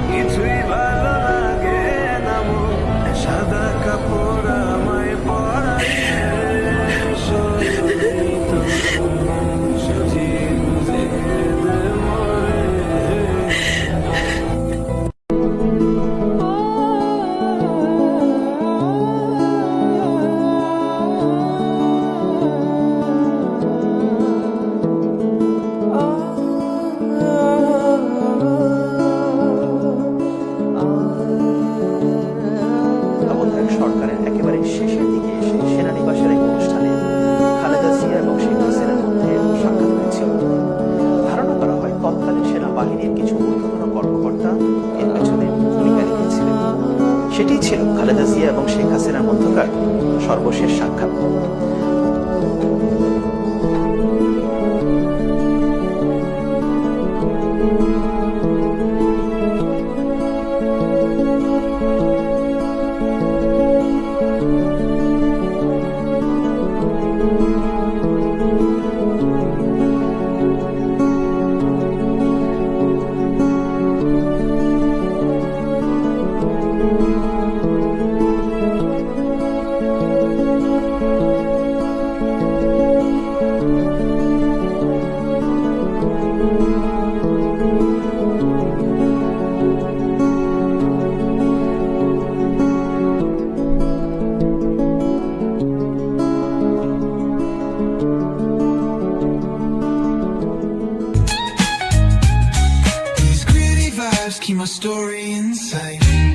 কিছুই ভালো লাগে না মন, সাদা কাপড় আমায় পরাইছে, সুজি বুঝে দে মরে। তত্ত্বাবধায়ক সরকারের একেবারে শেষের দিকে এসে সেনানিবাসের এক অনুষ্ঠানে খালেদা জিয়া এবং শেখ হাসিনার মধ্যে সাক্ষাৎ হয়েছিল। ধারণা করা হয় তৎকালীন সেনাবাহিনীর কিছু ঊর্ধ্বতন কর্মকর্তা এর পেছনে ভূমিকা রেখেছিলেন। সেটিই ছিল খালেদা জিয়া এবং শেখ হাসিনার মধ্যকার সর্বশেষ সাক্ষাৎ। These gritty vibes keep my story inside.